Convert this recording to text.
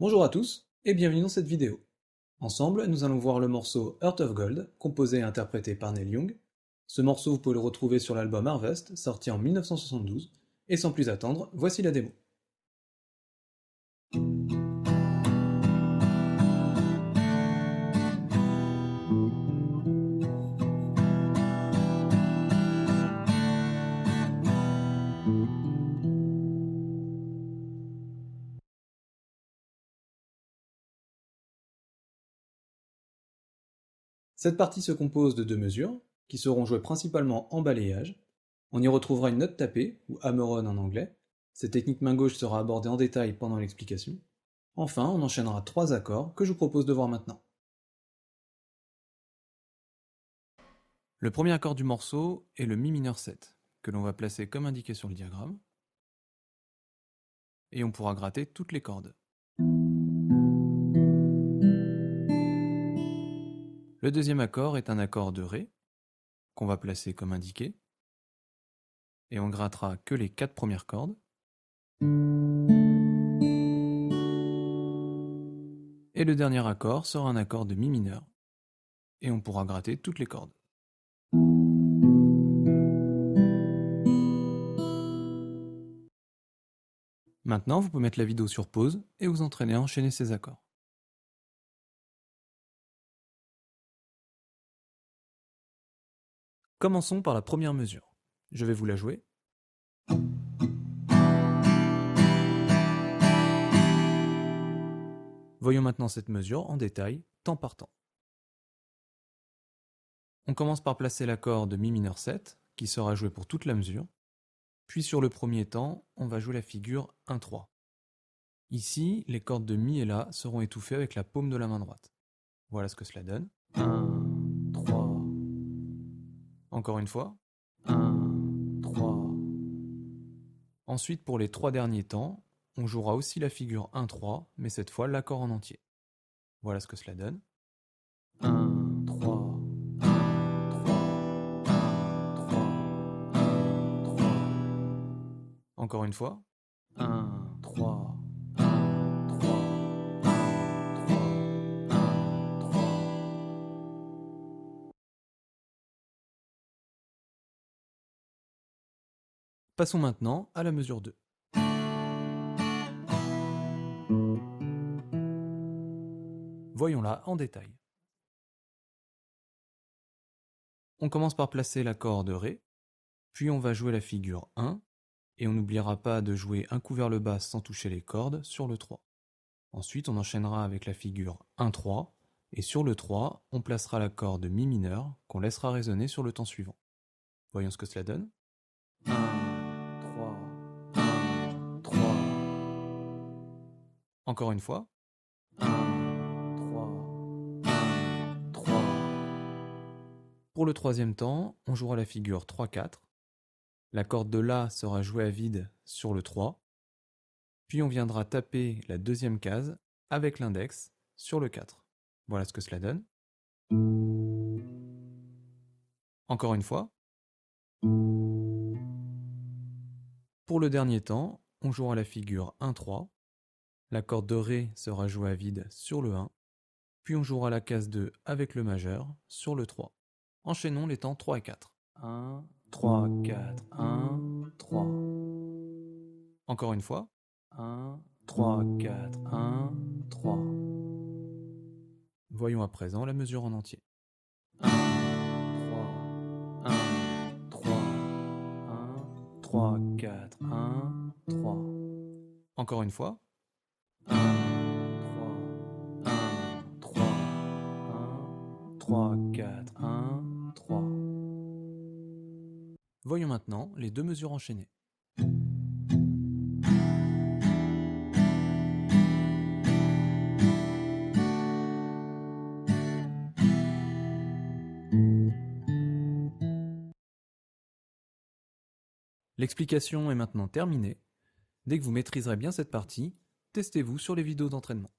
Bonjour à tous et bienvenue dans cette vidéo. Ensemble, nous allons voir le morceau Heart of Gold, composé et interprété par Neil Young. Ce morceau, vous pouvez le retrouver sur l'album Harvest, sorti en 1972, et sans plus attendre, voici la démo. Cette partie se compose de deux mesures, qui seront jouées principalement en balayage. On y retrouvera une note tapée, ou hammer-on en anglais. Cette technique main gauche sera abordée en détail pendant l'explication. Enfin, on enchaînera trois accords que je vous propose de voir maintenant. Le premier accord du morceau est le Mi mineur 7, que l'on va placer comme indiqué sur le diagramme, et on pourra gratter toutes les cordes. Le deuxième accord est un accord de Ré, qu'on va placer comme indiqué, et on grattera que les quatre premières cordes. Et le dernier accord sera un accord de Mi mineur, et on pourra gratter toutes les cordes. Maintenant, vous pouvez mettre la vidéo sur pause et vous entraîner à enchaîner ces accords. Commençons par la première mesure. Je vais vous la jouer. Voyons maintenant cette mesure en détail, temps par temps. On commence par placer l'accord de Mi mineur 7, qui sera joué pour toute la mesure. Puis sur le premier temps, on va jouer la figure 1-3. Ici, les cordes de Mi et La seront étouffées avec la paume de la main droite. Voilà ce que cela donne. 1, 3. Encore une fois. 1, 3. Ensuite, pour les trois derniers temps, on jouera aussi la figure 1-3, mais cette fois l'accord en entier. Voilà ce que cela donne. 1, 3, 1, 3, 1, 3, 1, 3. Encore une fois. 1, 3, 1, 3, 1, 3, 1, 3. Passons maintenant à la mesure 2. Voyons-la en détail. On commence par placer l'accord de Ré, puis on va jouer la figure 1, et on n'oubliera pas de jouer un coup vers le bas sans toucher les cordes sur le 3. Ensuite, on enchaînera avec la figure 1-3, et sur le 3, on placera l'accord de Mi mineur qu'on laissera résonner sur le temps suivant. Voyons ce que cela donne. 1, 3, 1, 3. Encore une fois. 1, 3, 1, 3. Pour le troisième temps, on jouera la figure 3-4. La corde de La sera jouée à vide sur le 3. Puis on viendra taper la deuxième case avec l'index sur le 4. Voilà ce que cela donne. Encore une fois. Pour le dernier temps, on jouera la figure 1-3. La corde de Ré sera jouée à vide sur le 1. Puis on jouera la case 2 avec le majeur sur le 3. Enchaînons les temps 3 et 4. 1, 3, 4, 1, 3. Encore une fois. 1, 3, 4, 1, 3. Voyons à présent la mesure en entier. 1, 3, 1, 3, 1, 3, 4, 1, 3. Encore une fois. 1, 3, 1, 3, 1, 3, 4, 1, 3. Voyons maintenant les deux mesures enchaînées. L'explication est maintenant terminée. Dès que vous maîtriserez bien cette partie, testez-vous sur les vidéos d'entraînement.